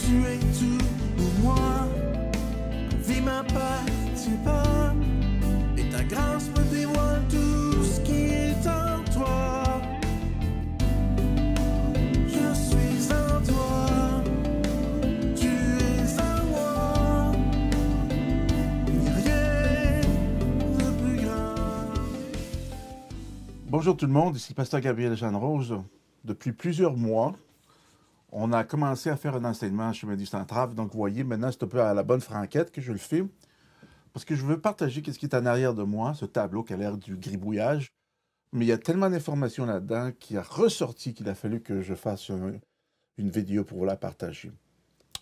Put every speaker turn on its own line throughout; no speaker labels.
Tu es tout pour moi, ma vie m'appartient pas, et ta grâce me dévoile tout ce qui est en toi. Je suis en toi, tu es en moi, il n'y a rien de plus grand.
Bonjour tout le monde, ici Pasteur Gabriel Jeanne Rose. Depuis plusieurs mois, on a commencé à faire un enseignement chez Chemin du Centrave. Donc, vous voyez, maintenant, c'est un peu à la bonne franquette que je le fais. Parce que je veux partager ce qui est en arrière de moi, ce tableau qui a l'air du gribouillage. Mais il y a tellement d'informations là-dedans qui a ressorti qu'il a fallu que je fasse une vidéo pour vous la partager.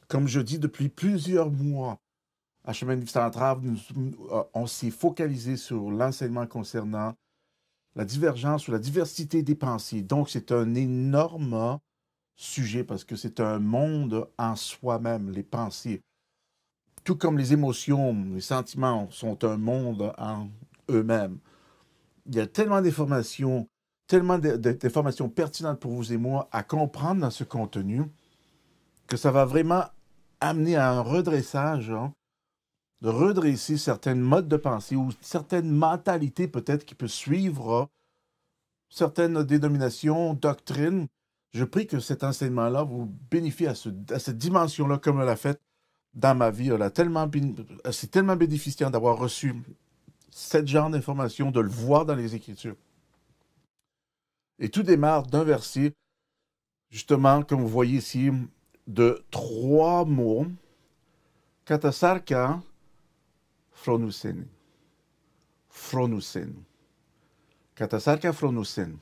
Comme je dis, depuis plusieurs mois, à Chemin du Centrave, on s'est focalisé sur l'enseignement concernant la divergence ou la diversité des pensées. Donc, c'est un énorme sujet parce que c'est un monde en soi-même, les pensées. Tout comme les émotions, les sentiments sont un monde en eux-mêmes. Il y a tellement d'informations pertinentes pour vous et moi à comprendre dans ce contenu que ça va vraiment amener à un redressage, de redresser certains modes de pensée ou certaines mentalités peut-être qui peuvent suivre certaines dénominations, doctrines. Je prie que cet enseignement-là vous bénéficie à cette dimension-là comme elle l'a fait dans ma vie. C'est tellement bénéficiant d'avoir reçu ce genre d'informations, de le voir dans les Écritures. Et tout démarre d'un verset, justement, comme vous voyez ici, de 3 mots. Katasarka phronusen. Phronusen. Katasarka phronusen.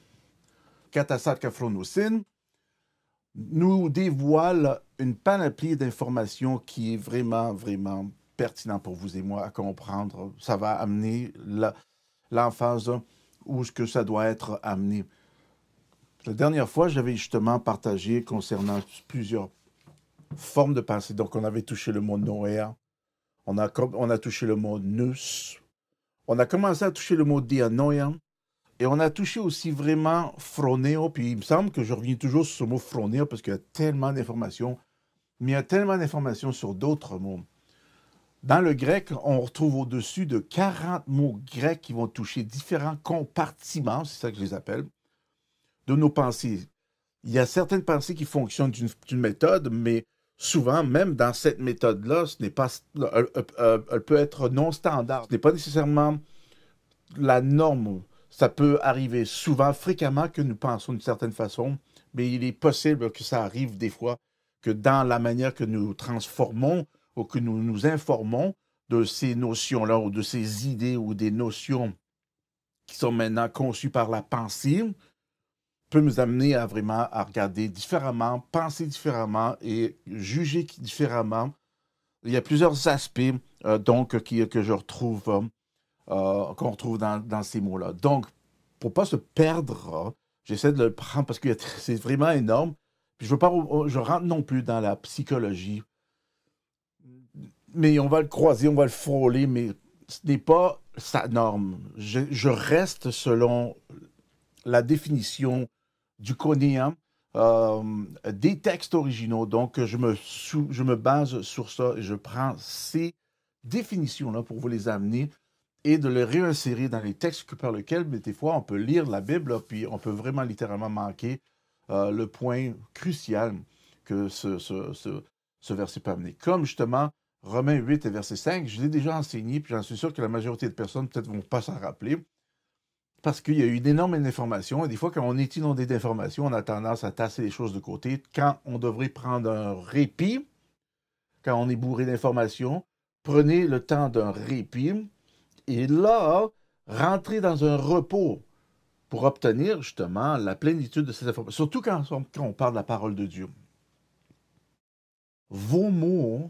Katasarka phronusen nous dévoile une panoplie d'informations qui est vraiment, vraiment pertinent pour vous et moi à comprendre. Ça va amener l'emphase où ce que ça doit être amené. La dernière fois, j'avais justement partagé concernant plusieurs formes de pensée. Donc, on avait touché le mot noéa, on a touché le mot nous, on a commencé à toucher le mot dianoia, et on a touché aussi vraiment phronéo, puis il me semble que je reviens toujours sur ce mot phronéo parce qu'il y a tellement d'informations, mais il y a tellement d'informations sur d'autres mots. Dans le grec, on retrouve au-dessus de 40 mots grecs qui vont toucher différents compartiments, c'est ça que je les appelle, de nos pensées. Il y a certaines pensées qui fonctionnent d'une méthode, mais souvent, même dans cette méthode-là, elle peut être non standard. Ce n'est pas nécessairement la norme. Ça peut arriver souvent, fréquemment, que nous pensons d'une certaine façon, mais il est possible que ça arrive des fois que dans la manière que nous transformons ou que nous nous informons de ces notions-là ou de ces idées ou des notions qui sont maintenant conçues par la pensée, peut nous amener à vraiment à regarder différemment, penser différemment et juger différemment. Il y a plusieurs aspects que je retrouve qu'on retrouve dans ces mots-là. Donc, pour ne pas se perdre, j'essaie de le prendre parce que c'est vraiment énorme. Puis je rentre non plus dans la psychologie. Mais on va le croiser, on va le frôler, mais ce n'est pas sa norme. Je reste selon la définition du Conéen, des textes originaux. Donc, je me base sur ça et je prends ces définitions-là pour vous les amener et de les réinsérer dans les textes par lesquels, mais des fois, on peut lire la Bible, là, puis on peut vraiment littéralement manquer le point crucial que ce verset peut amener. Comme justement, Romains 8 et verset 5, je l'ai déjà enseigné, puis j'en suis sûr que la majorité de personnes peut-être ne vont pas s'en rappeler, parce qu'il y a eu d'énormes informations, et des fois, quand on est inondé d'informations, on a tendance à tasser les choses de côté. Quand on devrait prendre un répit, quand on est bourré d'informations, prenez le temps d'un répit, et là, rentrer dans un repos pour obtenir justement la plénitude de ces informations. Surtout quand on parle de la parole de Dieu. Vos mots,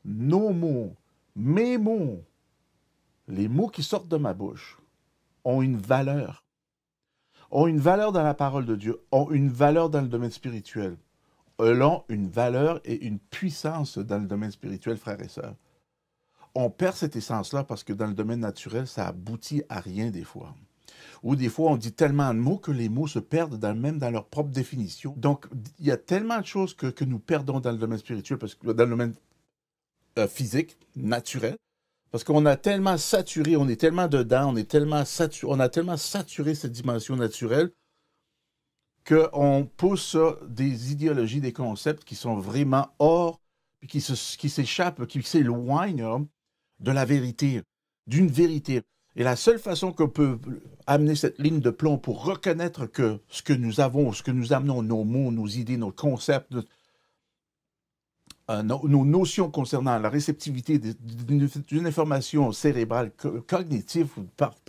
nos mots, mes mots, les mots qui sortent de ma bouche ont une valeur. Ont une valeur dans la parole de Dieu, ont une valeur dans le domaine spirituel. Elles ont une valeur et une puissance dans le domaine spirituel, frères et sœurs. On perd cette essence-là parce que dans le domaine naturel, ça aboutit à rien des fois. Ou des fois, on dit tellement de mots que les mots se perdent même dans leur propre définition. Donc, il y a tellement de choses que nous perdons dans le domaine spirituel, parce que dans le domaine physique, naturel, parce qu'on a tellement saturé, on est tellement dedans, on a tellement saturé cette dimension naturelle qu'on pousse des idéologies, des concepts qui sont vraiment hors, puis qui s'échappent, qui s'éloignent de la vérité, d'une vérité. Et la seule façon qu'on peut amener cette ligne de plomb pour reconnaître que ce que nous avons, ce que nous amenons, nos mots, nos idées, nos concepts, nos notions concernant la réceptivité d'une information cérébrale cognitive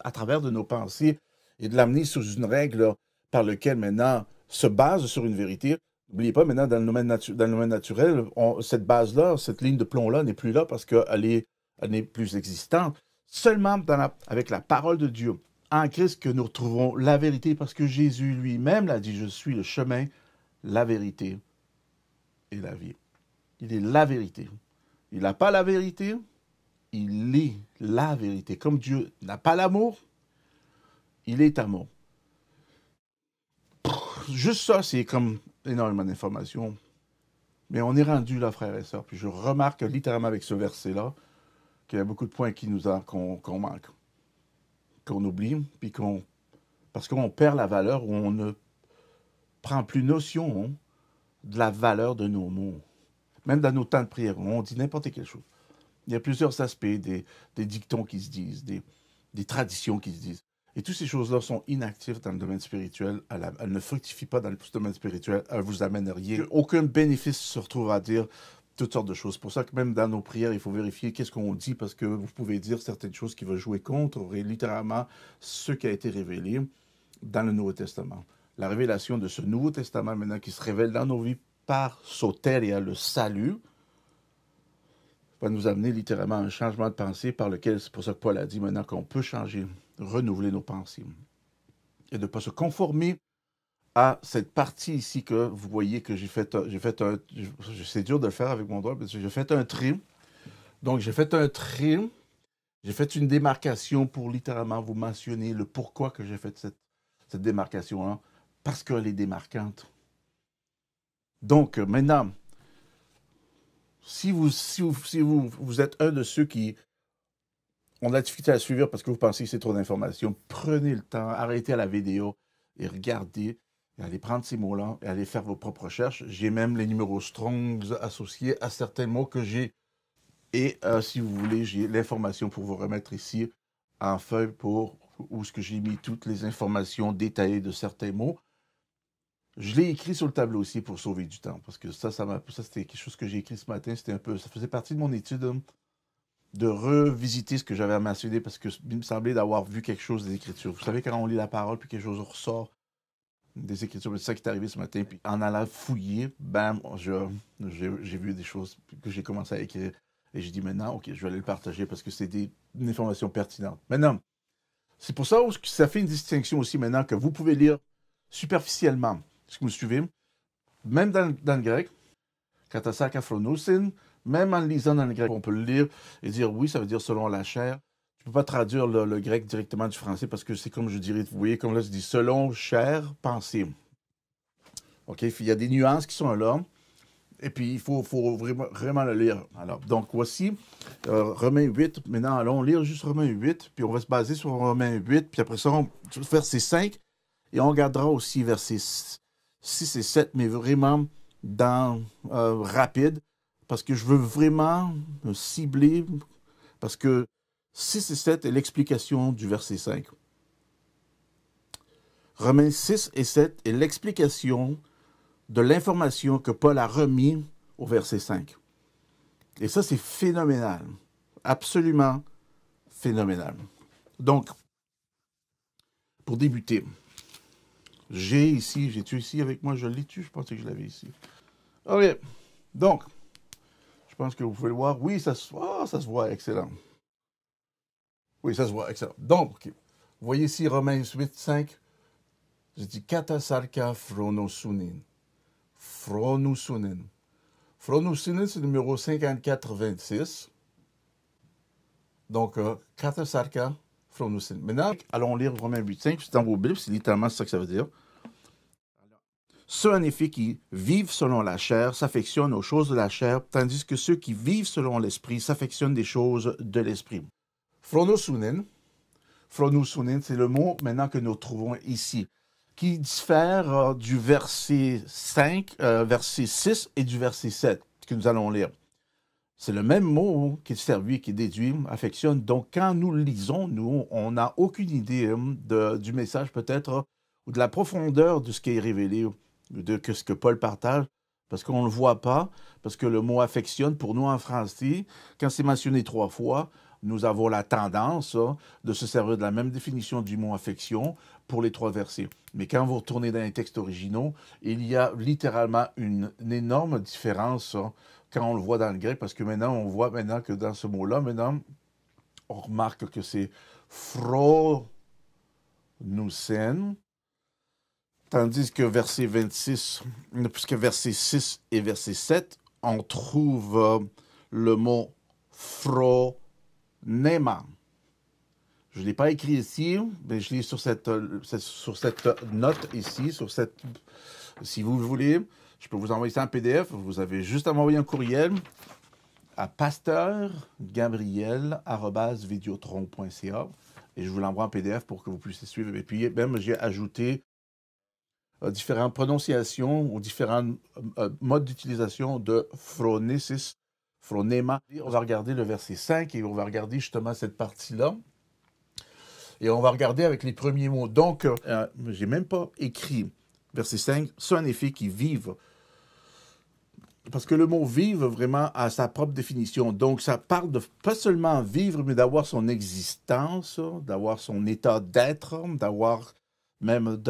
à travers de nos pensées et de l'amener sous une règle par laquelle maintenant se base sur une vérité. N'oubliez pas, maintenant, dans le domaine naturel, cette base-là, cette ligne de plomb-là n'est plus là parce qu'elle n'est plus existante. Seulement avec la parole de Dieu, en Christ, que nous retrouvons la vérité, parce que Jésus lui-même l'a dit, je suis le chemin, la vérité et la vie. Il est la vérité. Il n'a pas la vérité, il est la vérité. Comme Dieu n'a pas l'amour, il est amour. Juste ça, c'est comme énormément d'informations. Mais on est rendu là, frères et sœurs. Puis je remarque littéralement avec ce verset-là qu'il y a beaucoup de points qu'on manque, qu'on oublie, puis parce qu'on perd la valeur, ou on ne prend plus notion de la valeur de nos mots. Même dans nos temps de prière, on dit n'importe quelle chose. Il y a plusieurs aspects, des dictons qui se disent, des traditions qui se disent. Et toutes ces choses-là sont inactives dans le domaine spirituel. Elles ne fructifient pas dans le domaine spirituel. Elles ne vous amènent rien. Aucun bénéfice se retrouve à dire toutes sortes de choses. C'est pour ça que même dans nos prières, il faut vérifier qu'est-ce qu'on dit, parce que vous pouvez dire certaines choses qui vont jouer contre littéralement ce qui a été révélé dans le Nouveau Testament. La révélation de ce Nouveau Testament maintenant qui se révèle dans nos vies par soteria, le salut, va nous amener littéralement à un changement de pensée par lequel, c'est pour ça que Paul a dit maintenant qu'on peut changer, renouveler nos pensées. Et de ne pas se conformer à cette partie ici que vous voyez que c'est dur de le faire avec mon doigt, parce que j'ai fait un tri. Donc, j'ai fait un tri, j'ai fait une démarcation pour littéralement vous mentionner le pourquoi que j'ai fait cette démarcation-là, parce qu'elle est démarquante. Donc, maintenant, si vous êtes un de ceux qui ont de la difficulté à suivre parce que vous pensez que c'est trop d'informations, prenez le temps, arrêtez à la vidéo et regardez, et allez prendre ces mots-là et allez faire vos propres recherches. J'ai même les numéros Strongs associés à certains mots que j'ai. Et si vous voulez, j'ai l'information pour vous remettre ici en feuille où ce que j'ai mis toutes les informations détaillées de certains mots. Je l'ai écrit sur le tableau aussi pour sauver du temps, parce que ça c'était quelque chose que j'ai écrit ce matin. Ça faisait partie de mon étude de revisiter ce que j'avais mentionné, parce que il me semblait d'avoir vu quelque chose des Écritures. Vous savez, quand on lit la parole, puis quelque chose ressort des Écritures, c'est ça qui est arrivé ce matin. Puis en allant fouiller, bam, j'ai vu des choses que j'ai commencé à écrire. Et j'ai dit maintenant, OK, je vais aller le partager parce que c'est une information pertinente. Maintenant, c'est pour ça que ça fait une distinction aussi maintenant que vous pouvez lire superficiellement. Est-ce que vous me suivez? Même dans le grec, katasaka phronosin, même en lisant dans le grec, on peut le lire et dire oui, ça veut dire selon la chair. Je ne peux pas traduire le grec directement du français parce que c'est comme je dirais, vous voyez, comme là, je dis selon chair, pensée. OK? Il y a des nuances qui sont là. Et puis, il faut vraiment le lire. Alors, donc, voici Romains 8. Maintenant, allons lire juste Romains 8. Puis, on va se baser sur Romains 8. Puis après ça, verset 5. Et on regardera aussi verset 6 et 7, mais vraiment rapide. Parce que je veux vraiment me cibler. Parce que 6 et 7 est l'explication du verset 5. Romains 6 et 7 est l'explication de l'information que Paul a remis au verset 5. Et ça, c'est phénoménal. Absolument phénoménal. Donc, pour débuter, j'ai-tu ici avec moi? Je l'ai-tu? Je pensais que je l'avais ici. OK. Donc, je pense que vous pouvez le voir. Oui, ça se voit. Excellent. Oui, ça se voit. Excellent. Donc, OK. Vous voyez ici Romains 8, 5. Je dis katasarka phronosunin. Phronosunin. Phronosunin, c'est le numéro 5426. Donc, katasarka phronoussin. Maintenant, allons lire Romains 8.5, c'est dans vos Bibles, c'est littéralement ça que ça veut dire. Ceux, en effet, qui vivent selon la chair s'affectionnent aux choses de la chair, tandis que ceux qui vivent selon l'esprit s'affectionnent des choses de l'esprit. Phronoussin, c'est le mot maintenant que nous trouvons ici, qui diffère du verset 5, verset 6 et du verset 7 que nous allons lire. C'est le même mot qui est servi, qui est déduit, affectionne. Donc, quand nous le lisons, nous, on n'a aucune idée du message peut-être, ou de la profondeur de ce qui est révélé, de ce que Paul partage, parce qu'on ne le voit pas, parce que le mot affectionne, pour nous en français, quand c'est mentionné 3 fois, nous avons la tendance de se servir de la même définition du mot affection pour les 3 versets. Mais quand vous retournez dans les textes originaux, il y a littéralement une énorme différence quand on le voit dans le grec, parce que maintenant, on voit maintenant que dans ce mot-là, maintenant, on remarque que c'est phronoussin, tandis que verset 26, puisque verset 6 et verset 7, on trouve le mot phronema. Je ne l'ai pas écrit ici, mais je l'ai sur cette note ici, si vous le voulez. Je peux vous envoyer ça en PDF. Vous avez juste à m'envoyer un courriel à pasteurgabriel@videotron.ca et je vous l'envoie en PDF pour que vous puissiez suivre. Et puis, même, j'ai ajouté différentes prononciations ou différents modes d'utilisation de phronesis, phronema. On va regarder le verset 5 et on va regarder justement cette partie-là. Et on va regarder avec les premiers mots. Donc, j'ai même pas écrit verset 5, ceux en effet qui vivent. Parce que le mot vivre vraiment a sa propre définition. Donc, ça parle de pas seulement vivre, mais d'avoir son existence, d'avoir son état d'être, d'avoir même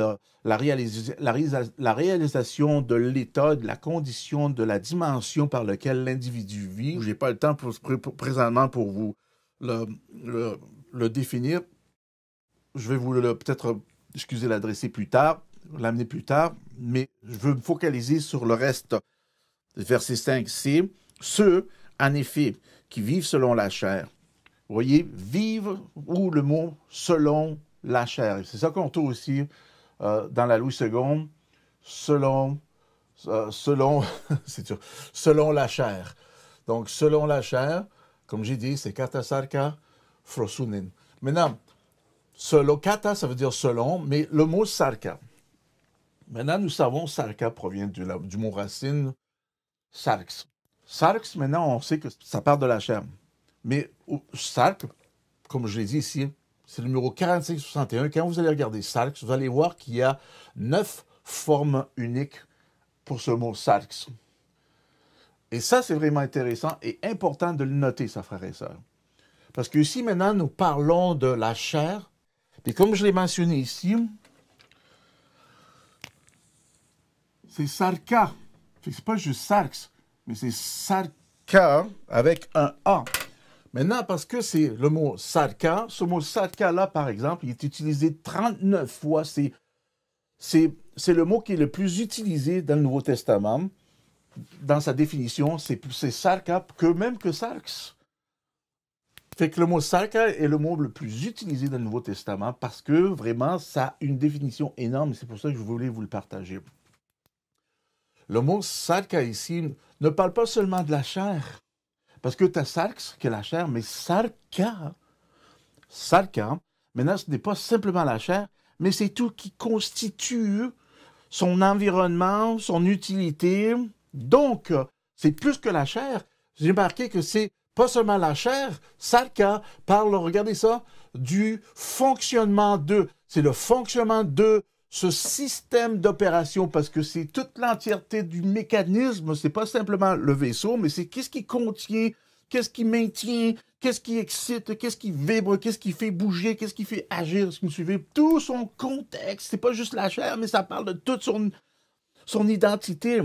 la réalisation de l'état, de la condition, de la dimension par laquelle l'individu vit. Je n'ai pas le temps présentement pour vous le définir. Je vais vous peut-être, l'adresser plus tard, l'amener plus tard, mais je veux me focaliser sur le reste. Verset 5, c'est « Ceux, en effet, qui vivent selon la chair ». Vous voyez, « vivre » ou le mot « selon la chair ». C'est ça qu'on trouve aussi dans la Louis II, selon la chair. Donc, selon la chair, comme j'ai dit, c'est « kata sarka phrosunin ». Maintenant, kata, ça veut dire « selon », mais le mot « sarka ». Maintenant, nous savons, sarka provient du mot racine sarx. Sarx, maintenant, on sait que ça part de la chair. Mais sarx, comme je l'ai dit ici, c'est le numéro 4561. Quand vous allez regarder sarx, vous allez voir qu'il y a 9 formes uniques pour ce mot sarx. Et ça, c'est vraiment intéressant et important de le noter, ça, frères et sœurs. Parce que ici, maintenant, nous parlons de la chair. Et comme je l'ai mentionné ici, c'est sarka. C'est pas juste sarx, mais c'est sarka avec un A. Maintenant, parce que c'est le mot sarka, ce mot sarka-là, par exemple, il est utilisé 39 fois. C'est le mot qui est le plus utilisé dans le Nouveau Testament. Dans sa définition, c'est sarka même que sarx. Fait que le mot sarka est le mot le plus utilisé dans le Nouveau Testament parce que vraiment, ça a une définition énorme et c'est pour ça que je voulais vous le partager. Le mot sarka ici ne parle pas seulement de la chair. Parce que tu as sarx, qui est la chair, mais sarka, maintenant ce n'est pas simplement la chair, mais c'est tout qui constitue son environnement, son utilité. Donc, c'est plus que la chair. J'ai marqué que c'est pas seulement la chair. Sarka parle, regardez ça, du fonctionnement de. C'est le fonctionnement de ce système d'opération, parce que c'est toute l'entièreté du mécanisme, c'est pas simplement le vaisseau, mais c'est qu'est-ce qui contient, qu'est-ce qui maintient, qu'est-ce qui excite, qu'est-ce qui vibre, qu'est-ce qui fait bouger, qu'est-ce qui fait agir, est-ce que vous me suivez? Tout son contexte, c'est pas juste la chair, mais ça parle de toute son identité,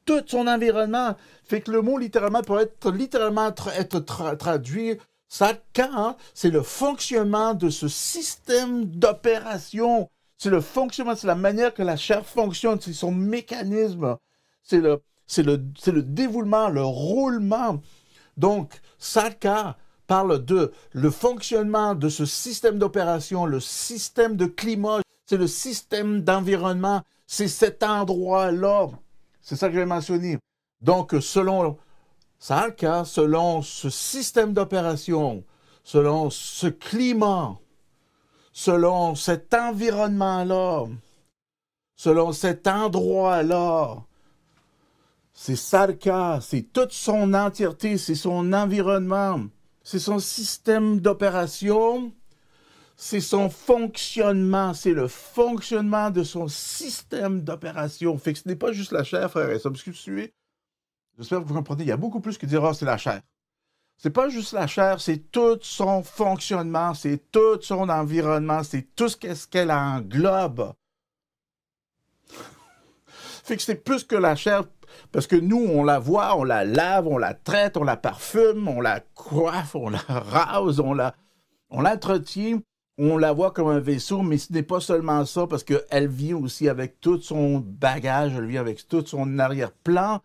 tout son environnement. Fait que le mot littéralement peut être traduit. Sarka, c'est le fonctionnement de ce système d'opération. C'est le fonctionnement, c'est la manière que la chair fonctionne, c'est son mécanisme, c'est le dévouement, le roulement. Donc, sarka parle de le fonctionnement de ce système d'opération, le système de climat, c'est le système d'environnement, c'est cet endroit-là. C'est ça que j'ai mentionné. Donc, selon Sarka, selon ce système d'opération, selon ce climat, selon cet environnement-là, selon cet endroit-là, c'est Sarka, c'est toute son entièreté, c'est son environnement, c'est son système d'opération, c'est son fonctionnement, c'est le fonctionnement de son système d'opération. Fait que ce n'est pas juste la chair, frère et sœurs, parce que vous suivez. J'espère que vous comprenez, il y a beaucoup plus que dire « Ah, c'est la chair ». C'est pas juste la chair, c'est tout son fonctionnement, c'est tout son environnement, c'est tout ce qu'elle englobe. Fait que c'est plus que la chair, parce que nous, on la voit, on la lave, on la traite, on la parfume, on la coiffe, on la rase, on l'entretient, on la voit comme un vaisseau, mais ce n'est pas seulement ça, parce qu'elle vient aussi avec tout son bagage, elle vient avec tout son arrière-plan.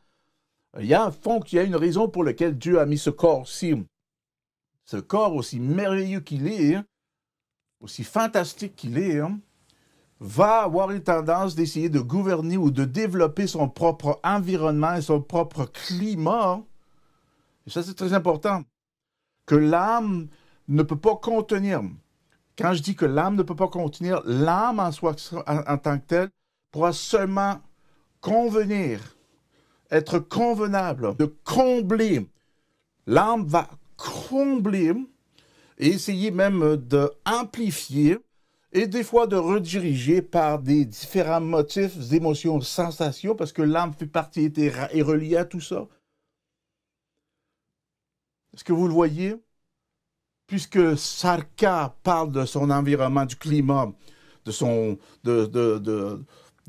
Il y a un fond, il y a une raison pour laquelle Dieu a mis ce corps-ci. Ce corps, aussi merveilleux qu'il est, aussi fantastique qu'il est, va avoir une tendance d'essayer de gouverner ou de développer son propre environnement et son propre climat. Et ça, c'est très important. Que l'âme ne peut pas contenir. Quand je dis que l'âme ne peut pas contenir, l'âme en soi, en tant que telle, pourra seulement convenir, être convenable, de combler. L'âme va combler et essayer même d'amplifier et des fois de rediriger par des différents motifs, émotions, sensations, parce que l'âme fait partie et reliée à tout ça. Est-ce que vous le voyez? Puisque Sarka parle de son environnement, du climat, de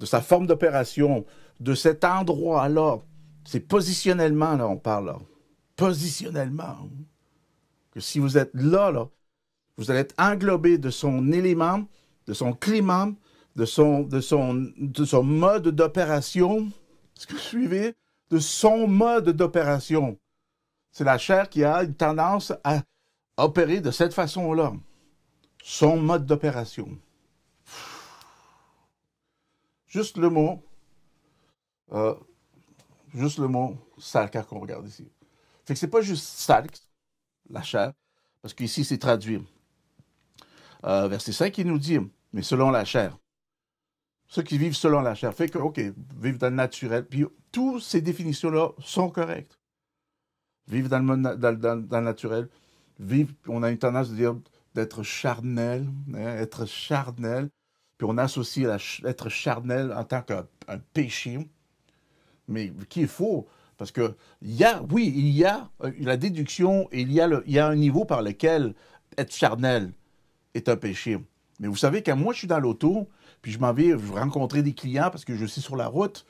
sa forme d'opération, de cet endroit-là, c'est positionnellement, là, on parle là. Positionnellement. Que si vous êtes là, vous allez être englobé de son élément, de son climat, de son mode d'opération. Est-ce que vous suivez? De son mode d'opération. C'est la chair qui a une tendance à opérer de cette façon-là. Son mode d'opération. Juste le mot Sarka qu'on regarde ici. Fait que c'est pas juste Sark, la chair, parce qu'ici c'est traduit. Verset 5, il nous dit, mais selon la chair. Ceux qui vivent selon la chair. Fait que, OK, vivent dans le naturel. Puis toutes ces définitions-là sont correctes. Vivre dans le naturel. Vivre, on a une tendance de dire d'être charnel, être charnel. Puis on associe être charnel en tant qu'un péché, mais qui est faux. Parce que il y a la déduction et il y a un niveau par lequel être charnel est un péché. Mais vous savez, quand moi je suis dans l'auto, puis je m'en vais rencontrer des clients parce que je suis sur la route,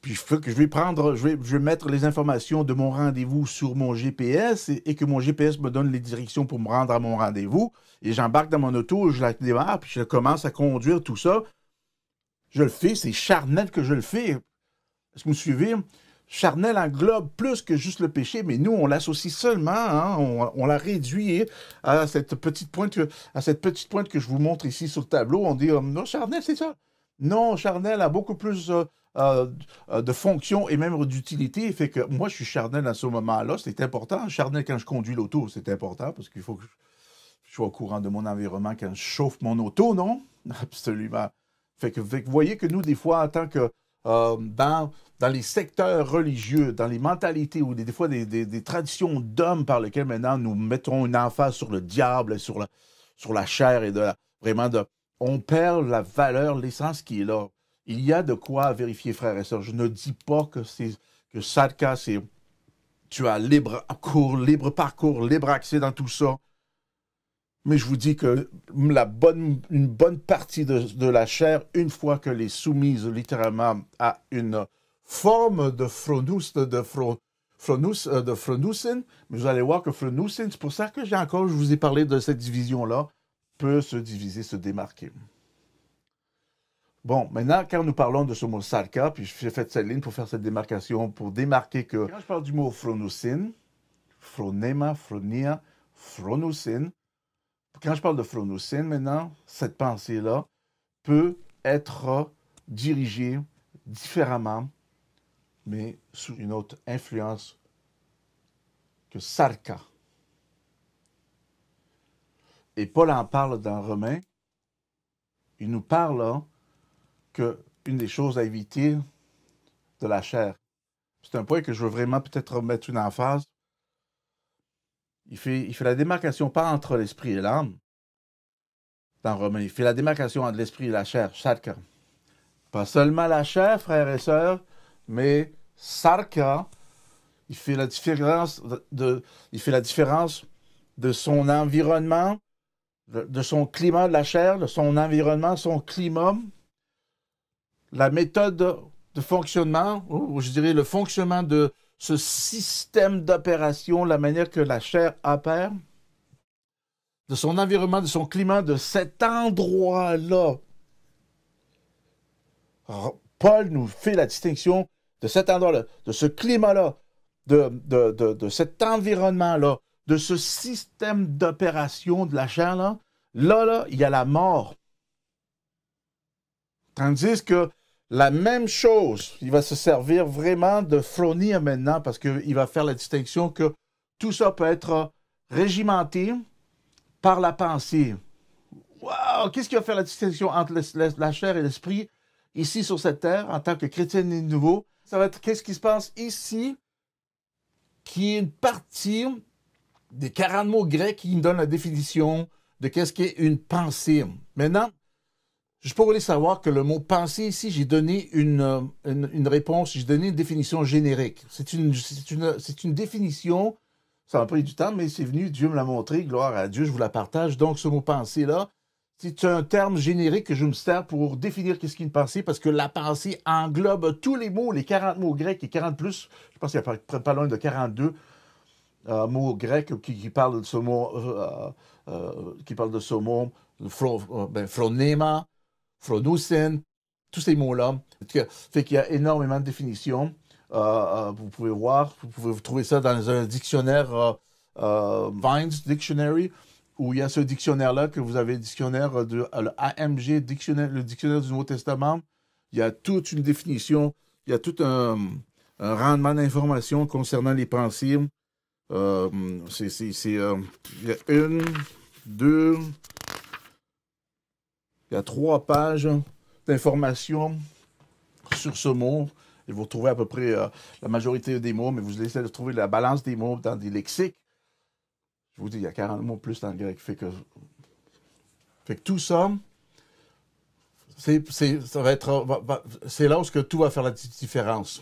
puis je vais mettre les informations de mon rendez-vous sur mon GPS et que mon GPS me donne les directions pour me rendre à mon rendez-vous. Et j'embarque dans mon auto, je la démarre, puis je commence à conduire tout ça. Je le fais, c'est charnel que je le fais. Est-ce que vous me suivez? Charnel englobe plus que juste le péché, mais nous, on l'associe seulement, on la réduit à cette petite pointe que je vous montre ici sur le tableau. On dit, non, charnel, c'est ça. Non, charnel a beaucoup plus de fonctions et même d'utilité. Fait que moi, je suis charnel à ce moment-là. C'est important. Charnel quand je conduis l'auto, c'est important parce qu'il faut que je sois au courant de mon environnement quand je chauffe mon auto, non? Absolument. Fait que vous voyez que nous, des fois, en tant que dans les secteurs religieux, dans les mentalités ou des fois des traditions d'hommes par lesquelles maintenant nous mettons une emphase sur le diable, sur la chair et on perd la valeur, l'essence qui est là. Il y a de quoi vérifier, frères et sœurs. Je ne dis pas que Sarka, tu as libre parcours, libre accès dans tout ça. Mais je vous dis que une bonne partie de la chair, une fois qu'elle est soumise littéralement à une forme de phronusin, mais vous allez voir que phronusin, c'est pour ça que je vous ai parlé de cette division-là, peut se diviser, se démarquer. Bon, maintenant, quand nous parlons de ce mot sarka, puis j'ai fait cette ligne pour faire cette démarcation, pour démarquer que quand je parle du mot phronusin, phronema, phronia, phronousin. Quand je parle de phronousin, maintenant, cette pensée-là peut être dirigée différemment, mais sous une autre influence que sarka. Et Paul en parle dans Romains. Il nous parle là, qu'une des choses à éviter de la chair. C'est un point que je veux vraiment peut-être mettre une emphase. Il fait la démarcation pas entre l'esprit et l'âme. Dans Romains, il fait la démarcation entre l'esprit et la chair, sarka. Pas seulement la chair, frères et sœurs, mais sarka, il fait la différence de son environnement, de son climat de la chair, de son environnement, son climat, la méthode de fonctionnement, ou je dirais le fonctionnement de ce système d'opération, la manière que la chair opère, de son environnement, de son climat, de cet endroit-là. Paul nous fait la distinction de cet endroit-là, de ce climat-là, de cet environnement-là, de ce système d'opération de la chair-là. Là, il y a la mort. Tandis que la même chose, il va se servir vraiment de phronia maintenant parce qu'il va faire la distinction que tout ça peut être régimenté par la pensée. Wow! Qu'est-ce qui va faire la distinction entre la chair et l'esprit ici sur cette terre en tant que chrétien né de nouveau? Ça va être qu'est-ce qui se passe ici qui est une partie des 40 mots grecs qui me donnent la définition de qu'est-ce qu'est une pensée. Maintenant, je peux voulez savoir que le mot pensée ici, j'ai donné une réponse, j'ai donné une définition générique. C'est une définition, ça m'a pris du temps, mais c'est venu, Dieu me l'a montré, gloire à Dieu, je vous la partage. Donc, ce mot pensée-là, c'est un terme générique que je me sers pour définir qu'est-ce qu'est une pensée, parce que la pensée englobe tous les mots, les 40 mots grecs et 40 plus, je pense qu'il y a pas loin de 42 mots grecs qui parlent de ce mot, phronema, phronousin, tous ces mots-là. Fait qu'il y a énormément de définitions. Vous pouvez voir, vous pouvez trouver ça dans un dictionnaire Vines Dictionary, où il y a ce dictionnaire-là, que vous avez le dictionnaire le AMG, le dictionnaire du Nouveau Testament. Il y a toute une définition, il y a tout un rendement d'informations concernant les pensées. Il y a une, deux, il y a 3 pages d'informations sur ce mot. Et vous retrouvez à peu près la majorité des mots, mais vous essayez de trouver la balance des mots dans des lexiques. Je vous dis, il y a 40 mots plus dans le grec. Fait que tout ça, c'est là où tout va faire la différence.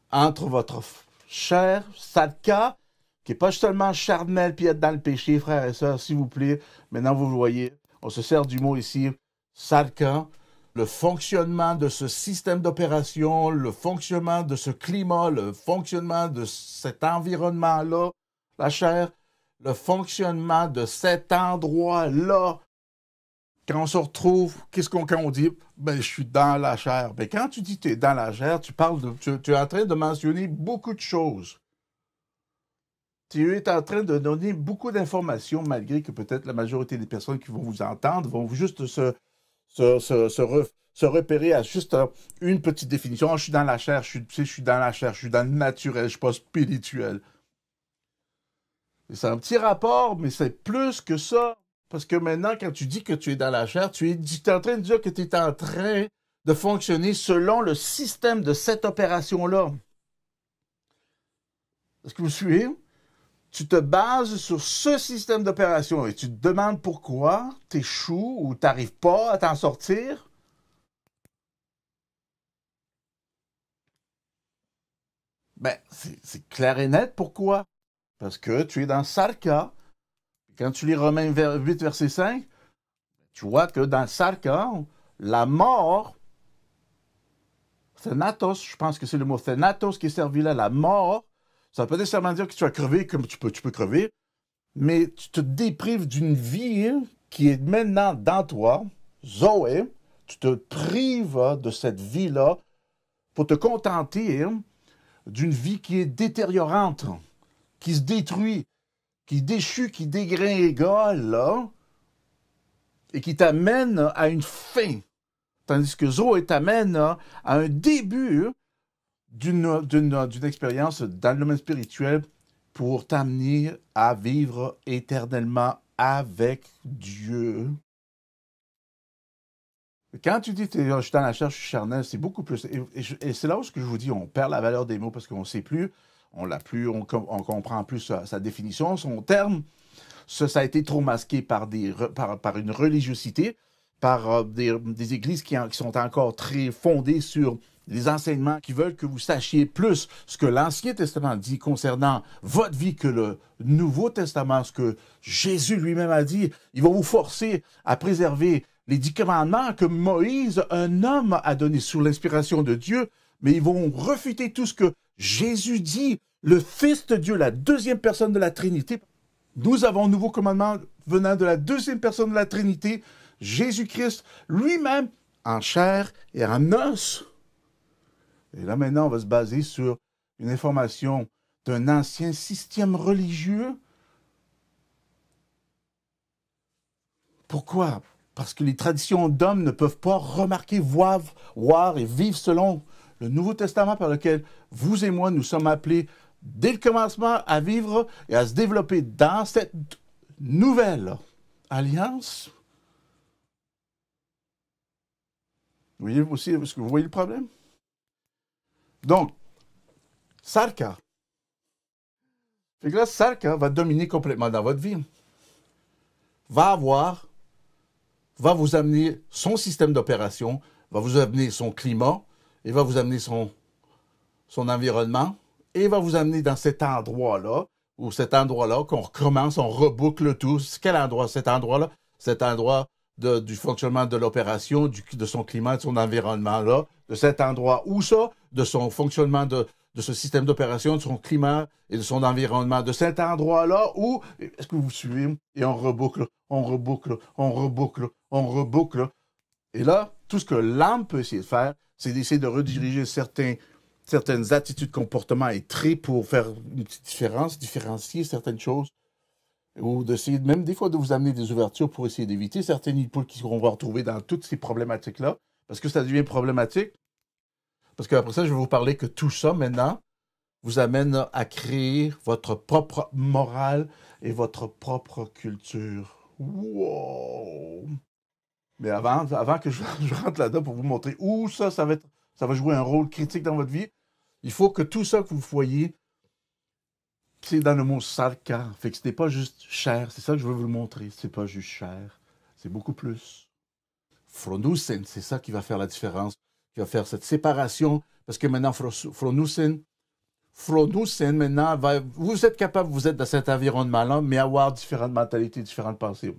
Entre votre chair, sadka, qui n'est pas seulement charnel puis être dans le péché, frères et sœurs, s'il vous plaît. Maintenant, vous le voyez, on se sert du mot ici, sadka, le fonctionnement de ce système d'opération, le fonctionnement de ce climat, le fonctionnement de cet environnement-là, la chair, le fonctionnement de cet endroit-là. Quand on se retrouve, quand on dit, ben, je suis dans la chair. Ben, quand tu dis que tu es dans la chair, tu es en train de mentionner beaucoup de choses. Tu es en train de donner beaucoup d'informations, malgré que peut-être la majorité des personnes qui vont vous entendre vont juste se repérer à juste une petite définition. Oh, je suis dans la chair, je suis dans la chair, je suis dans le naturel, je ne suis pas spirituel. C'est un petit rapport, mais c'est plus que ça. Parce que maintenant, quand tu dis que tu es dans la chair, tu es en train de dire que tu es en train de fonctionner selon le système de cette opération-là. Est-ce que vous suivez? Tu te bases sur ce système d'opération et tu te demandes pourquoi tu échoues ou tu n'arrives pas à t'en sortir. Ben, c'est clair et net pourquoi. Parce que tu es dans Sarka. Quand tu lis Romains 8, verset 5, tu vois que dans Sarka, la mort, Thanatos, je pense que c'est le mot Thanatos qui est servi là, la mort, ça ne veut pas nécessairement dire que tu vas crever comme tu peux crever, mais tu te déprives d'une vie qui est maintenant dans toi, Zoé, tu te prives de cette vie-là pour te contenter d'une vie qui est détériorante, qui se détruit, qui déchue, qui dégringole, là, et qui t'amène à une fin. Tandis que Zoé t'amène à un début d'une expérience dans le domaine spirituel pour t'amener à vivre éternellement avec Dieu. Quand tu dis je suis dans la chair, je suis charnel, c'est beaucoup plus. Et c'est là où je vous dis, on perd la valeur des mots parce qu'on ne sait plus, on l'a plus, on comprend plus sa définition, son terme. Ça a été trop masqué par une religiosité, par des églises qui sont encore très fondées sur les enseignements qui veulent que vous sachiez plus ce que l'Ancien Testament dit concernant votre vie que le Nouveau Testament, ce que Jésus lui-même a dit. Ils vont vous forcer à préserver les 10 commandements que Moïse, un homme, a donnés sous l'inspiration de Dieu, mais ils vont refuter tout ce que Jésus dit, le Fils de Dieu, la deuxième personne de la Trinité. Nous avons un nouveau commandement venant de la deuxième personne de la Trinité, Jésus-Christ, lui-même, en chair et en os. Et là, maintenant, on va se baser sur une information d'un ancien système religieux. Pourquoi? Parce que les traditions d'hommes ne peuvent pas remarquer, voir et vivre selon le Nouveau Testament par lequel vous et moi, nous sommes appelés dès le commencement à vivre et à se développer dans cette nouvelle alliance. Vous voyez aussi, est-ce que vous voyez le problème? Donc, Sarka. Fait que là, Sarka va dominer complètement dans votre vie. Va vous amener son système d'opération, va vous amener son climat, et va vous amener son environnement, et va vous amener dans cet endroit-là, qu'on recommence, on reboucle tout. Quel endroit? Cet endroit-là? Cet endroit du fonctionnement de l'opération, de son climat, de son environnement-là, de cet endroit où ça? De son fonctionnement de ce système d'opération, de son climat et de son environnement, de cet endroit-là où, est-ce que vous suivez? Et on reboucle, on reboucle, on reboucle, on reboucle. Et là, tout ce que l'âme peut essayer de faire, c'est d'essayer de rediriger certaines attitudes, comportements et traits pour faire une petite différence, différencier certaines choses, ou d'essayer même des fois de vous amener des ouvertures pour essayer d'éviter certaines histoires qu'on va retrouver dans toutes ces problématiques-là, parce que ça devient problématique. Parce qu'après ça, je vais vous parler que tout ça, maintenant, vous amène à créer votre propre morale et votre propre culture. Wow! Mais avant que je rentre là-dedans pour vous montrer où ça va jouer un rôle critique dans votre vie, il faut que tout ça que vous voyez, c'est dans le mot sarka. Fait que ce n'est pas juste chair. C'est ça que je veux vous le montrer. C'est pas juste chair. C'est beaucoup plus. Phronusen, c'est ça qui va faire la différence. Qui va faire cette séparation. Parce que maintenant, Phronusen, maintenant, vous êtes capable, vous êtes dans cet environnement-là, mais avoir différentes mentalités, différentes pensées.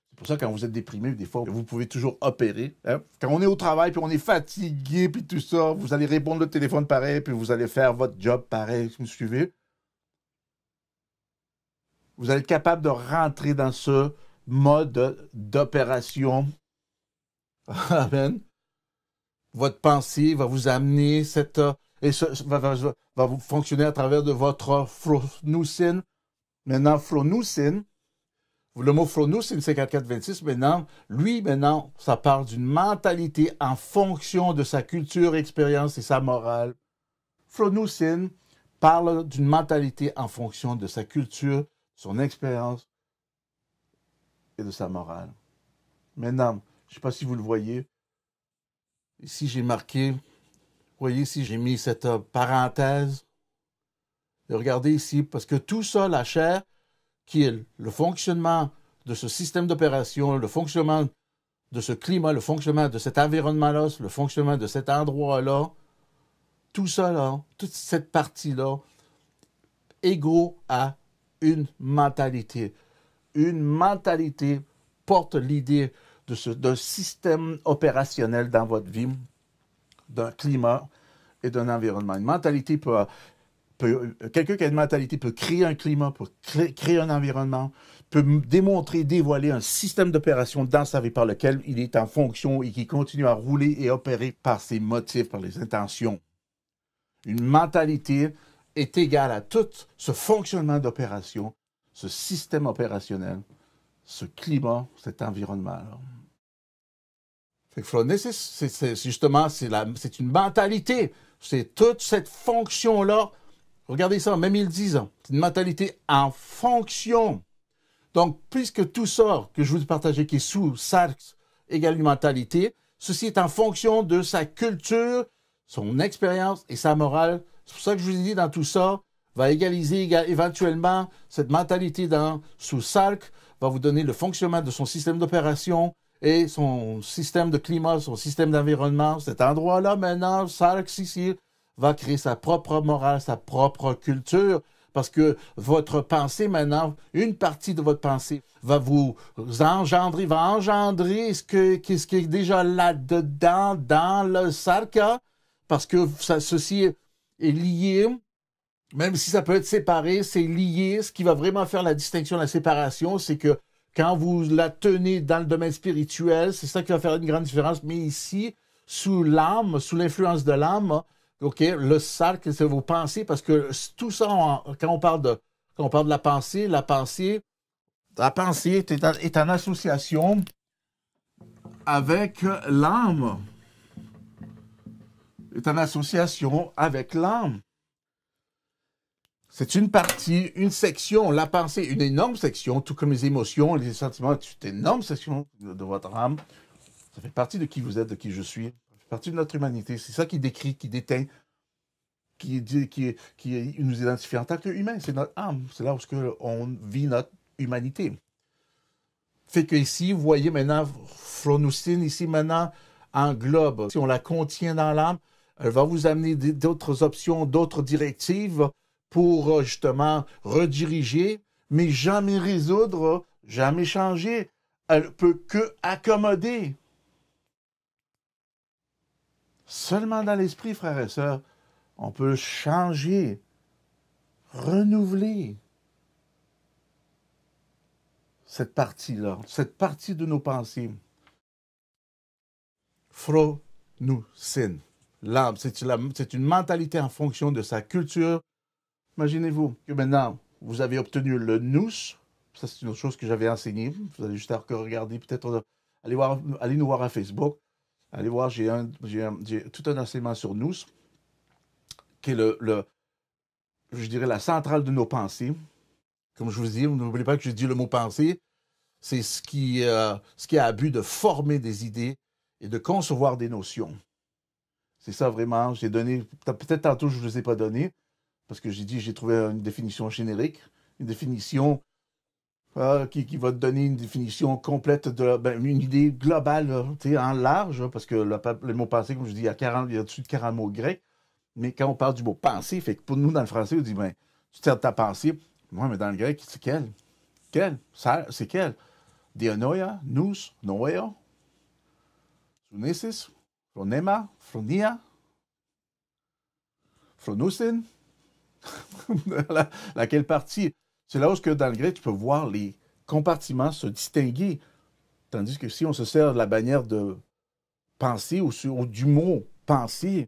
C'est pour ça, quand vous êtes déprimé, des fois, vous pouvez toujours opérer. Hein? Quand on est au travail, puis on est fatigué, puis tout ça, vous allez répondre le téléphone pareil, puis vous allez faire votre job pareil, vous me suivez? Vous allez être capable de rentrer dans ce mode d'opération. Amen. Votre pensée va vous amener va vous fonctionner à travers de votre Phronusen. Maintenant, Phronusen, le mot Phronusen 54-26, maintenant, ça parle d'une mentalité en fonction de sa culture, expérience et sa morale. Phronusen parle d'une mentalité en fonction de sa culture, son expérience et de sa morale. Maintenant, je ne sais pas si vous le voyez. Ici, j'ai marqué, vous voyez ici, j'ai mis cette parenthèse. Et regardez ici, parce que tout ça, la chair, qui est le fonctionnement de ce système d'opération, le fonctionnement de ce climat, le fonctionnement de cet environnement-là, le fonctionnement de cet endroit-là, tout ça, là, toute cette partie-là, égaux à une mentalité. Une mentalité porte l'idée d'un système opérationnel dans votre vie, d'un climat et d'un environnement. Une mentalité quelqu'un qui a une mentalité peut créer un climat, peut créer un environnement, peut démontrer, dévoiler un système d'opération dans sa vie par lequel il est en fonction et qui continue à rouler et opérer par ses motifs, par les intentions. Une mentalité est égale à tout ce fonctionnement d'opération ce système opérationnel, ce climat, cet environnement-là. Fait que Phronesis, c'est une mentalité. C'est toute cette fonction-là. Regardez ça, même ils disent, c'est une mentalité en fonction. Donc, puisque tout ça que je vous ai partagé, qui est sous Sarx égale une mentalité, ceci est en fonction de sa culture, son expérience et sa morale. C'est pour ça que je vous ai dit, dans tout ça, va égaliser éventuellement cette mentalité sous Sarx, va vous donner le fonctionnement de son système d'opération et son système de climat, son système d'environnement. Cet endroit-là, maintenant, Sarx ici, va créer sa propre morale, sa propre culture, parce que votre pensée, maintenant, une partie de votre pensée va vous engendrer, ce qui est déjà là-dedans, dans le Sarka, parce que ceci est lié, même si ça peut être séparé, c'est lié. Ce qui va vraiment faire la distinction, la séparation, c'est que quand vous la tenez dans le domaine spirituel, c'est ça qui va faire une grande différence, mais ici, sous l'âme, sous l'influence de l'âme, OK, le Sark, c'est vos pensées, parce que tout ça, quand on parle de la pensée est en association avec l'âme. Est en association avec l'âme. C'est une partie, une section, la pensée, une énorme section, tout comme les émotions, les sentiments, c'est une énorme section de votre âme. Ça fait partie de qui vous êtes, de qui je suis. Ça fait partie de notre humanité. C'est ça qui décrit, qui déteint, qui nous identifie en tant qu'humain. C'est notre âme. C'est là où on vit notre humanité. Fait que ici, vous voyez maintenant, Phronoussin, ici maintenant, englobe. Si on la contient dans l'âme, elle va vous amener d'autres options, d'autres directives pour justement rediriger, mais jamais résoudre, jamais changer. Elle ne peut que accommoder. Seulement dans l'esprit, frères et sœurs, on peut changer, renouveler cette partie-là, cette partie de nos pensées. Phronoussin. L'âme, c'est une mentalité en fonction de sa culture. Imaginez-vous que maintenant, vous avez obtenu le nous. Ça, c'est une autre chose que j'avais enseigné. Vous allez juste regarder, peut-être, allez nous voir à Facebook. Allez voir, j'ai tout un enseignement sur nous, qui est je dirais, la centrale de nos pensées. Comme je vous dis, n'oubliez pas que je dis le mot pensée. C'est ce qui a à but de former des idées et de concevoir des notions. C'est ça vraiment. J'ai donné, peut-être tantôt je ne vous ai pas donné, parce que j'ai trouvé une définition générique, une définition qui va te donner une définition complète, une idée globale, en large, parce que le mot pensée, comme je dis, il y a au-dessus de 40 mots grecs, mais quand on parle du mot pensée, fait que pour nous, dans le français, on dit, tu tiens ta pensée, moi, mais dans le grec, c'est quel? C'est quel? Dianoia, nous, noia, Phronesis, phronema, phronia, phronoussin. Laquelle partie? C'est là où dans le grec, tu peux voir les compartiments se distinguer. Tandis que si on se sert de la bannière de pensée ou du mot pensée,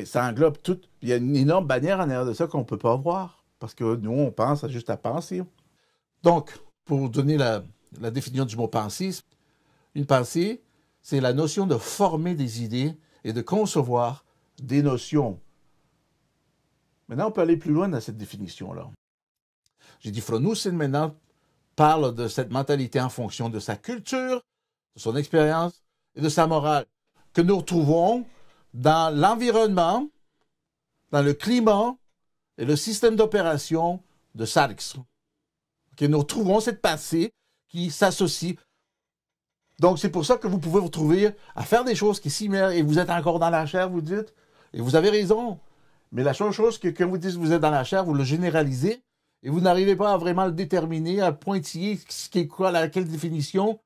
ça englobe tout. Il y a une énorme bannière en arrière de ça qu'on ne peut pas voir. Parce que nous, on pense juste à penser. Donc, pour donner la définition du mot pensée, une pensée, c'est la notion de former des idées et de concevoir des notions. Maintenant, on peut aller plus loin dans cette définition-là. J'ai dit, Phronoussin, maintenant, parle de cette mentalité en fonction de sa culture, de son expérience et de sa morale, que nous retrouvons dans l'environnement, dans le climat et le système d'opération de Sarx. Okay, nous retrouvons cette pensée qui s'associe. Donc, c'est pour ça que vous pouvez vous trouver à faire des choses qui sont similaires et vous êtes encore dans la chair, vous dites, et vous avez raison. Mais la seule chose, que quand vous dites que vous êtes dans la chair, vous le généralisez et vous n'arrivez pas à vraiment le déterminer, à pointiller ce qui est quoi, quelle définition,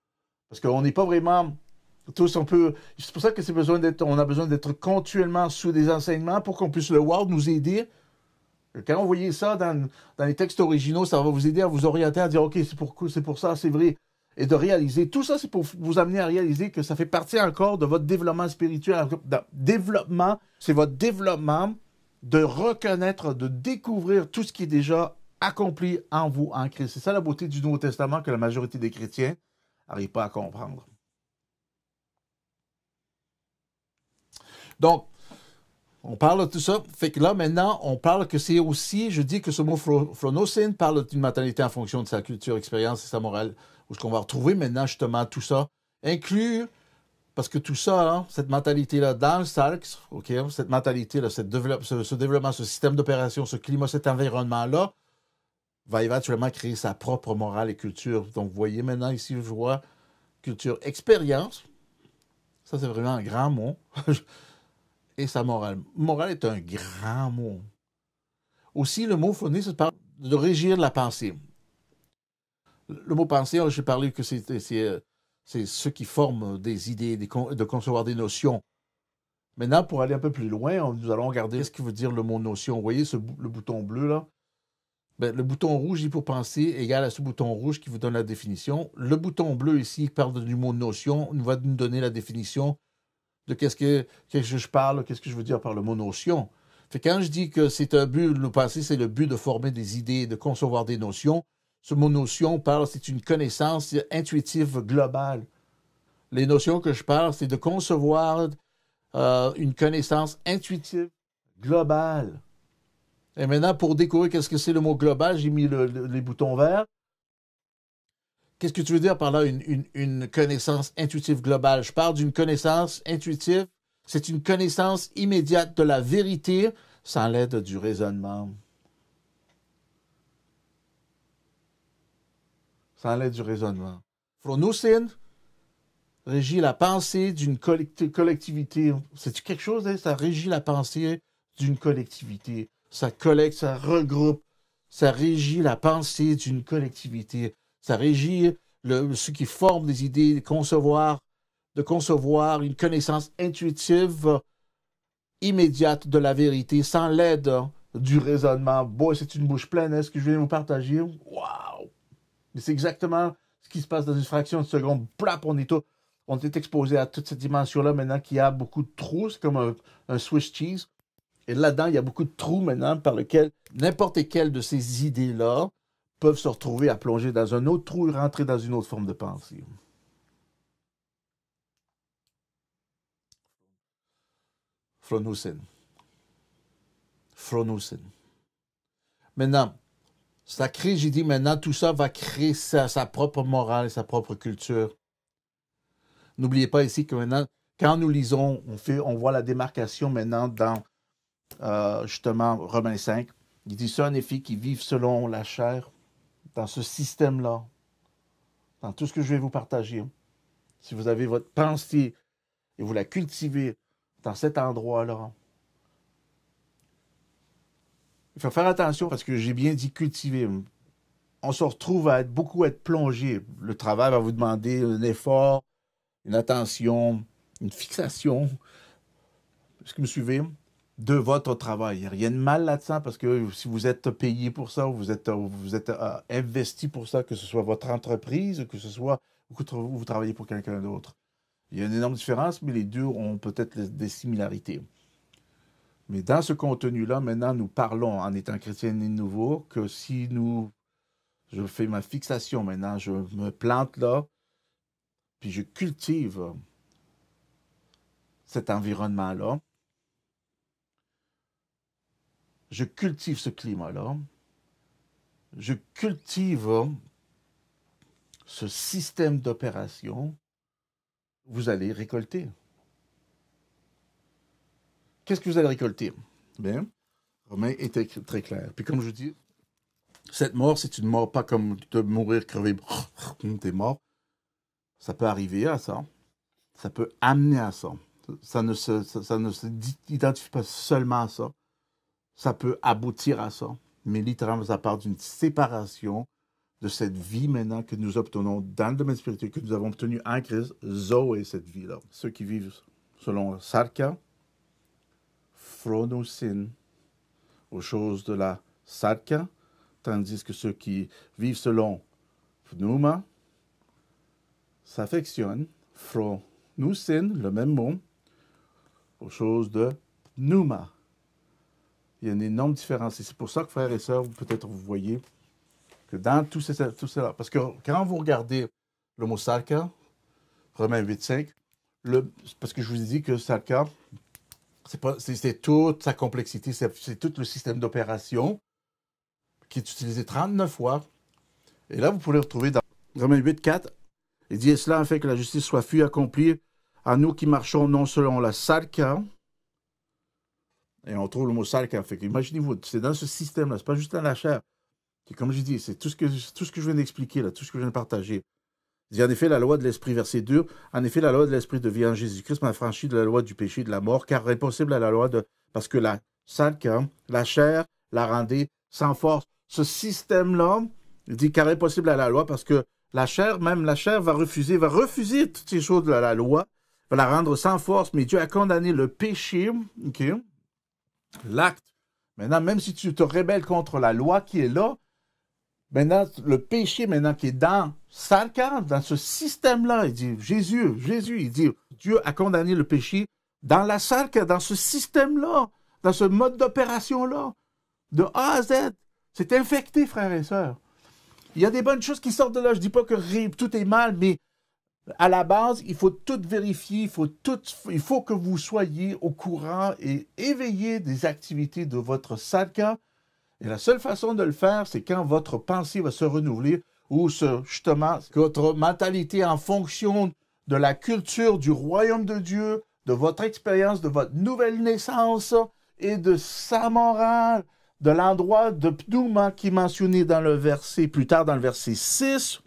parce qu'on n'est pas vraiment tous, c'est pour ça que on a besoin d'être continuellement sous des enseignements pour qu'on puisse le voir, nous aider. Quand on voyait ça dans les textes originaux, ça va vous aider à vous orienter, à dire, OK, c'est pour ça, c'est vrai. Et de réaliser, tout ça, c'est pour vous amener à réaliser que ça fait partie encore de votre développement spirituel. Développement, c'est votre développement de reconnaître, de découvrir tout ce qui est déjà accompli en vous, en Christ. C'est ça la beauté du Nouveau Testament que la majorité des chrétiens n'arrivent pas à comprendre. Donc, on parle de tout ça. Fait que là, maintenant, on parle que c'est aussi, je dis que ce mot phronosin parle d'une mentalité en fonction de sa culture, expérience et sa morale, où ce qu'on va retrouver maintenant, justement, tout ça, inclus, parce que tout ça, là, cette mentalité-là, dans le SARC, OK, cette mentalité-là, ce développement, ce système d'opération, ce climat, cet environnement-là, va éventuellement créer sa propre morale et culture. Donc, vous voyez maintenant ici, je vois culture, expérience. Ça, c'est vraiment un grand mot. Et sa morale. Morale est un grand mot. Aussi, le mot phroné, ça parle de régir la pensée. Le mot pensée, j'ai parlé que c'est ce qui forme des idées, de concevoir des notions. Maintenant, pour aller un peu plus loin, nous allons regarder ce que veut dire le mot notion. Vous voyez le bouton bleu là? Ben, le bouton rouge dit pour penser égal à ce bouton rouge qui vous donne la définition. Le bouton bleu ici parle du mot notion, va nous donner la définition de qu'est-ce que je parle, qu'est-ce que je veux dire par le mot notion. Fait quand je dis que c'est un but, le penser, c'est le but de former des idées, de concevoir des notions. Ce mot notion parle, c'est une connaissance intuitive globale. Les notions que je parle, c'est de concevoir une connaissance intuitive globale. Et maintenant, pour découvrir qu'est-ce que c'est le mot global, j'ai mis les boutons verts. Qu'est-ce que tu veux dire par là, une connaissance intuitive globale? Je parle d'une connaissance intuitive. C'est une connaissance immédiate de la vérité sans l'aide du raisonnement. Sans l'aide du raisonnement. Phronosin régit la pensée d'une collectivité. C'est quelque chose, hein? Ça régit la pensée d'une collectivité. Ça collecte, ça regroupe, ça régit la pensée d'une collectivité. Ça régit ce qui forme des idées, de concevoir une connaissance intuitive immédiate de la vérité, sans l'aide du raisonnement. Boy, c'est une bouche pleine, est-ce que je viens de vous partager? Wow! Mais c'est exactement ce qui se passe dans une fraction de seconde. Plap, on est exposé à toute cette dimension-là maintenant qu'il y a beaucoup de trous. C'est comme un Swiss cheese. Et là-dedans, il y a beaucoup de trous maintenant par lesquels n'importe quelle de ces idées-là peuvent se retrouver à plonger dans un autre trou et rentrer dans une autre forme de pensée. Phronosin. Maintenant, ça crée, j'ai dit maintenant, tout ça va créer sa propre morale et sa propre culture. N'oubliez pas ici que maintenant, quand nous lisons, on voit la démarcation maintenant dans justement Romains 5. Il dit ça en effet qui vivent selon la chair, dans ce système-là, dans tout ce que je vais vous partager. Si vous avez votre pensée et vous la cultivez dans cet endroit-là, il faut faire attention parce que j'ai bien dit cultiver. On se retrouve à beaucoup être plongé. Le travail va vous demander un effort, une attention, une fixation. Est-ce que vous me suivez? De votre travail. Il n'y a rien de mal là-dedans parce que si vous êtes payé pour ça, vous êtes investi pour ça, que ce soit votre entreprise, que ce soit vous travaillez pour quelqu'un d'autre. Il y a une énorme différence, mais les deux ont peut-être des similarités. Mais dans ce contenu-là, maintenant, nous parlons, en étant chrétien né de nouveau, que si je fais ma fixation maintenant, je me plante là, puis je cultive cet environnement-là, je cultive ce climat-là, je cultive ce système d'opération, vous allez récolter. Qu'est-ce que vous allez récolter? Bien, Romain était très clair. Puis comme je vous dis, cette mort, c'est une mort pas comme de mourir crevé, t'es mort. Ça peut arriver à ça. Ça peut amener à ça. Ça ne s'identifie pas seulement à ça. Ça peut aboutir à ça. Mais littéralement, ça part d'une séparation de cette vie maintenant que nous obtenons dans le domaine spirituel, que nous avons obtenu en Christ, Zoé, cette vie-là. Ceux qui vivent selon Sarka, Phronosin, aux choses de la Sarka, tandis que ceux qui vivent selon Pneuma s'affectionnent, Phronosin, le même mot, aux choses de Pneuma. Il y a une énorme différence. Et c'est pour ça que, frères et sœurs, peut-être vous voyez que dans tout cela, parce que quand vous regardez le mot Salka, Romains 8.5, parce que je vous ai dit que Salka, c'est toute sa complexité, c'est tout le système d'opération qui est utilisé 39 fois. Et là, vous pouvez le retrouver dans Romains 8.4. Il dit, et cela afin que la justice soit fut accomplie à nous qui marchons non selon la Salka. Et on trouve le mot Salka. Fait que imaginez-vous, c'est dans ce système-là, c'est pas juste dans la chair. Et comme je dis, c'est tout ce que je viens d'expliquer, là, tout ce que je viens de partager. Il dit en effet la loi de l'esprit, verset 2, en effet la loi de l'esprit de vie en Jésus-Christ m'a affranchi de la loi du péché et de la mort, car impossible à la loi parce que la Salka, la chair, la rendait sans force. Ce système-là, il dit car impossible à la loi parce que la chair, même la chair va refuser toutes ces choses de la loi, va la rendre sans force, mais Dieu a condamné le péché, ok, l'acte. Maintenant, même si tu te rebelles contre la loi qui est là, maintenant, le péché maintenant qui est dans Salka, dans ce système-là, il dit, Jésus, il dit, Dieu a condamné le péché dans la Salka, dans ce système-là, dans ce mode d'opération-là, de A à Z. C'est infecté, frères et sœurs. Il y a des bonnes choses qui sortent de là. Je ne dis pas que tout est mal, mais à la base, il faut tout vérifier, il faut que vous soyez au courant et éveillé des activités de votre Salka. Et la seule façon de le faire, c'est quand votre pensée va se renouveler ou justement, votre mentalité en fonction de la culture du royaume de Dieu, de votre expérience, de votre nouvelle naissance et de sa morale, de l'endroit de pneuma qui est mentionné dans le verset, plus tard dans le verset 6,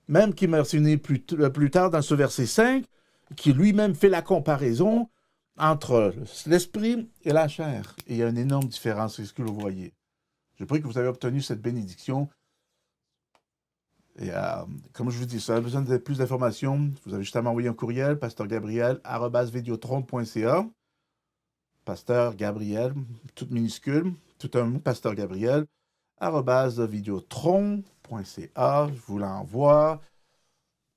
même qui est mentionné plus tard dans ce verset 5, qui lui-même fait la comparaison entre l'esprit et la chair. Et il y a une énorme différence, c'est ce que vous voyez. Je prie que vous avez obtenu cette bénédiction. Et comme je vous dis, si vous avez besoin de plus d'informations, vous avez juste à m'envoyer un courriel, pasteurgabriel@videotron.ca. Pasteur Gabriel, tout minuscule, tout un mot, Pasteur Gabriel, @videotron.ca. Je vous l'envoie.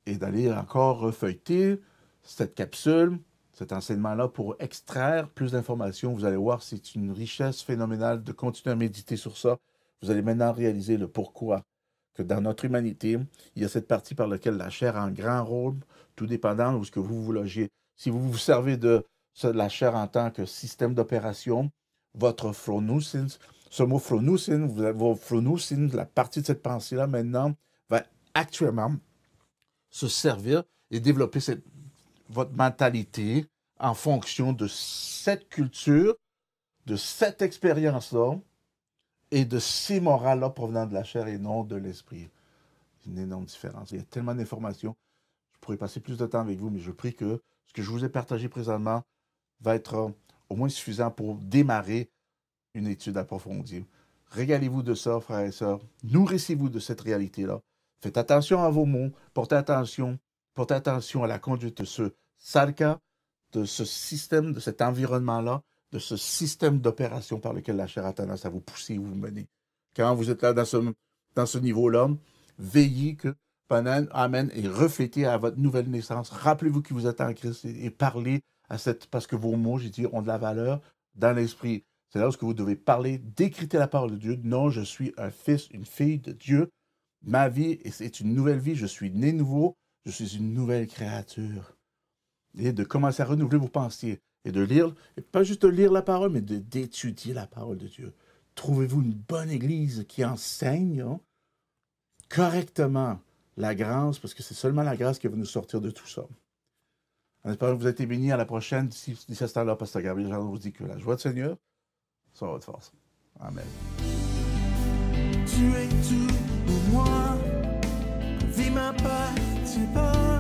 Et d'aller encore feuilleter cette capsule, cet enseignement-là pour extraire plus d'informations. Vous allez voir, c'est une richesse phénoménale de continuer à méditer sur ça. Vous allez maintenant réaliser le pourquoi. Que dans notre humanité, il y a cette partie par laquelle la chair a un grand rôle, tout dépendant de où ce que vous logez. Si vous vous servez de la chair en tant que système d'opération, votre phronousin, ce mot phronousin, vos phronousin, la partie de cette pensée-là maintenant, va actuellement se servir et développer votre mentalité en fonction de cette culture, de cette expérience-là et de ces morales-là provenant de la chair et non de l'esprit. C'est une énorme différence. Il y a tellement d'informations. Je pourrais passer plus de temps avec vous, mais je prie que ce que je vous ai partagé présentement va être au moins suffisant pour démarrer une étude approfondie. Régalez-vous de ça, frères et sœurs. Nourrissez-vous de cette réalité-là. Faites attention à vos mots. Portez attention à la conduite de ce Salka, de ce système, de cet environnement-là, de ce système d'opération par lequel la chair a tendance à vous pousser ou vous mener. Quand vous êtes là dans ce niveau-là, veillez que Amen et reflétez à votre nouvelle naissance. Rappelez-vous que vous êtes en Christ et parlez parce que vos mots, j'ai dit, ont de la valeur dans l'esprit. C'est là où vous devez parler, décréter la parole de Dieu. Non, je suis un fils, une fille de Dieu. Ma vie, c'est une nouvelle vie. Je suis né nouveau. Je suis une nouvelle créature. Et de commencer à renouveler vos pensées. Et de lire, et pas juste de lire la parole, mais d'étudier la parole de Dieu. Trouvez-vous une bonne église qui enseigne correctement la grâce, parce que c'est seulement la grâce qui va nous sortir de tout ça. En espérant que vous avez été bénis. À la prochaine. D'ici ce temps-là, Pasteur Gabriel, je vous dis que la joie du Seigneur soit votre force. Amen.
Tu es tout pour moi, vie m'appartient pas.